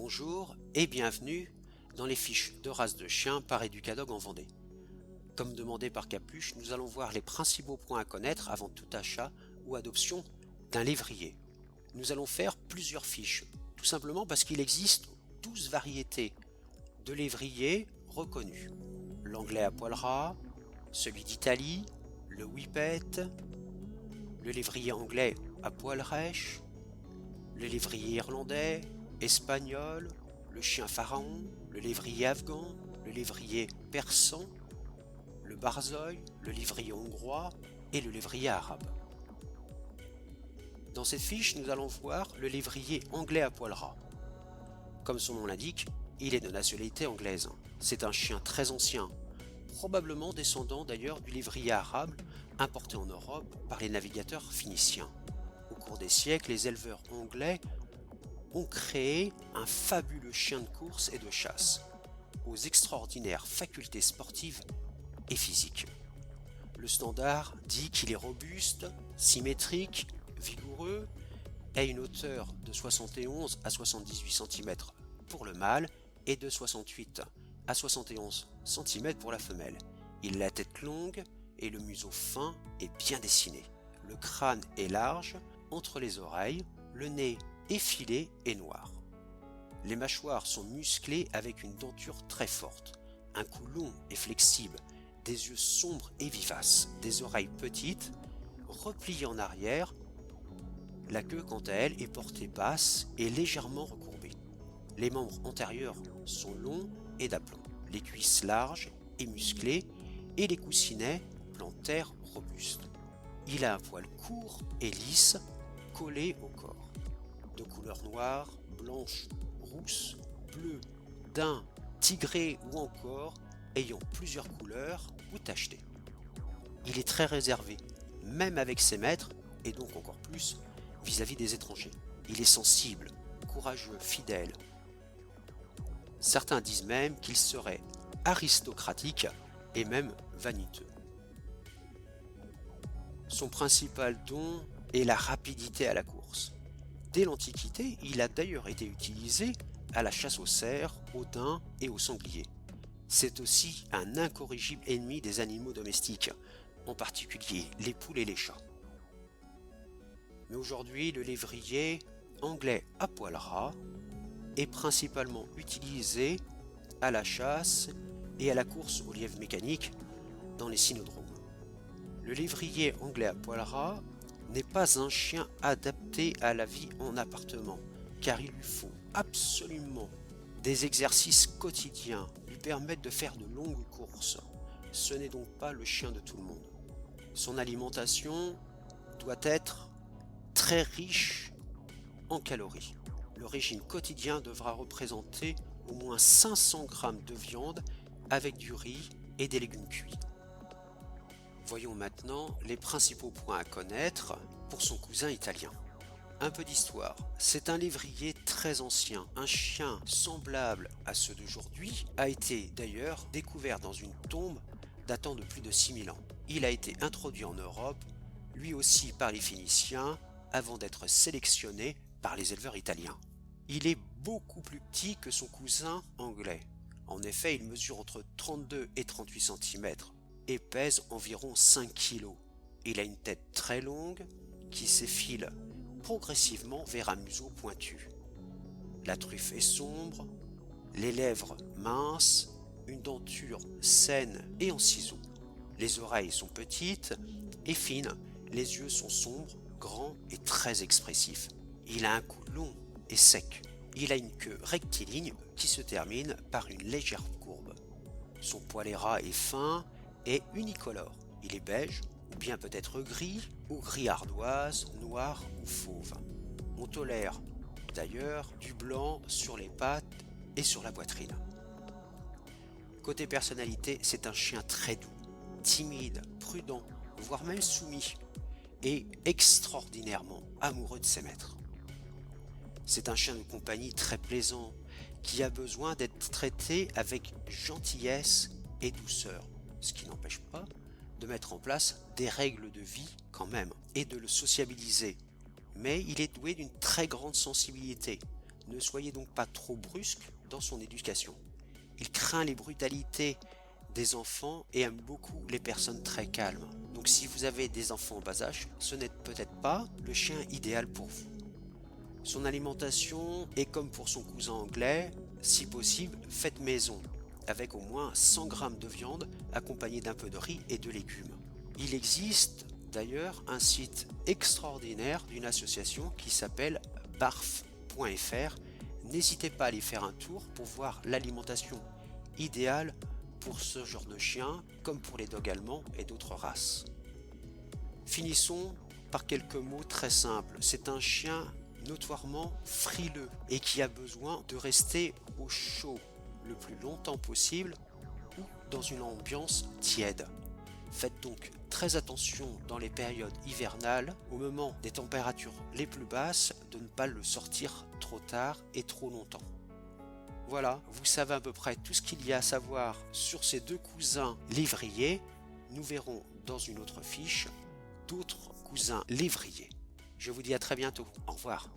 Bonjour et bienvenue dans les fiches de race de chiens par Educadog en Vendée. Comme demandé par Capuche, nous allons voir les principaux points à connaître avant tout achat ou adoption d'un lévrier. Nous allons faire plusieurs fiches, tout simplement parce qu'il existe 12 variétés de lévriers reconnus. L'anglais à poil ras, celui d'Italie, le whippet, le lévrier anglais à poil rêche, le lévrier irlandais, espagnol, le chien pharaon, le lévrier afghan, le lévrier persan, le barzoi, le lévrier hongrois et le lévrier arabe. Dans cette fiche, nous allons voir le lévrier anglais à poil ras. Comme son nom l'indique, il est de nationalité anglaise. C'est un chien très ancien, probablement descendant d'ailleurs du lévrier arabe importé en Europe par les navigateurs phéniciens. Au cours des siècles, les éleveurs anglais ont créé un fabuleux chien de course et de chasse, aux extraordinaires facultés sportives et physiques. Le standard dit qu'il est robuste, symétrique, vigoureux, a une hauteur de 71 à 78 cm pour le mâle et de 68 à 71 cm pour la femelle. Il a la tête longue et le museau fin et bien dessiné. Le crâne est large entre les oreilles, le nez effilé et noir. Les mâchoires sont musclées avec une denture très forte, un cou long et flexible, des yeux sombres et vivaces, des oreilles petites, repliées en arrière. La queue, quant à elle, est portée basse et légèrement recourbée. Les membres antérieurs sont longs et d'aplomb, les cuisses larges et musclées et les coussinets plantaires robustes. Il a un poil court et lisse, collé au corps, de couleur noire, blanche, rousse, bleue, daim, tigré ou encore ayant plusieurs couleurs ou tachetées. Il est très réservé, même avec ses maîtres, et donc encore plus vis-à-vis des étrangers. Il est sensible, courageux, fidèle. Certains disent même qu'il serait aristocratique et même vaniteux. Son principal don est la rapidité à la course. Dès l'Antiquité, il a d'ailleurs été utilisé à la chasse aux cerfs, aux daims et aux sangliers. C'est aussi un incorrigible ennemi des animaux domestiques, en particulier les poules et les chats. Mais aujourd'hui, le lévrier anglais à poil ras est principalement utilisé à la chasse et à la course au lièvre mécanique dans les cynodromes. Le lévrier anglais à poil ras n'est pas un chien adapté à la vie en appartement, car il lui faut absolument des exercices quotidiens lui permettent de faire de longues courses. Ce n'est donc pas le chien de tout le monde. Son alimentation doit être très riche en calories. Le régime quotidien devra représenter au moins 500 g de viande avec du riz et des légumes cuits. Voyons maintenant les principaux points à connaître pour son cousin italien. Un peu d'histoire. C'est un lévrier très ancien. Un chien semblable à ceux d'aujourd'hui a été d'ailleurs découvert dans une tombe datant de plus de 6000 ans. Il a été introduit en Europe, lui aussi par les Phéniciens, avant d'être sélectionné par les éleveurs italiens. Il est beaucoup plus petit que son cousin anglais. En effet, il mesure entre 32 et 38 cm et pèse environ 5 kg. Il a une tête très longue qui s'effile progressivement vers un museau pointu. La truffe est sombre, les lèvres minces, une denture saine et en ciseaux. Les oreilles sont petites et fines, les yeux sont sombres, grands et très expressifs. Il a un cou long et sec. Il a une queue rectiligne qui se termine par une légère courbe. Son poil est ras et fin et unicolore. Il est beige, ou bien peut-être gris, ou gris ardoise, noir ou fauve. On tolère d'ailleurs du blanc sur les pattes et sur la poitrine. Côté personnalité, c'est un chien très doux, timide, prudent, voire même soumis, et extraordinairement amoureux de ses maîtres. C'est un chien de compagnie très plaisant, qui a besoin d'être traité avec gentillesse et douceur, ce qui n'empêche pas de mettre en place des règles de vie quand même, et de le sociabiliser. Mais il est doué d'une très grande sensibilité, Ne soyez donc pas trop brusque dans son éducation. Il craint les brutalités des enfants et aime beaucoup les personnes très calmes. Donc si vous avez des enfants en bas âge, ce n'est peut-être pas le chien idéal pour vous. Son alimentation est comme pour son cousin anglais, si possible, faite maison, avec au moins 100 g de viande accompagnée d'un peu de riz et de légumes. Il existe d'ailleurs un site extraordinaire d'une association qui s'appelle barf.fr. N'hésitez pas à aller faire un tour pour voir l'alimentation idéale pour ce genre de chien, comme pour les dogs allemands et d'autres races. Finissons par quelques mots très simples. C'est un chien notoirement frileux et qui a besoin de rester au chaud le plus longtemps possible ou dans une ambiance tiède. Faites donc très attention dans les périodes hivernales, au moment des températures les plus basses, de ne pas le sortir trop tard et trop longtemps. Voilà, vous savez à peu près tout ce qu'il y a à savoir sur ces deux cousins lévriers. Nous verrons dans une autre fiche d'autres cousins lévriers. Je vous dis à très bientôt. Au revoir.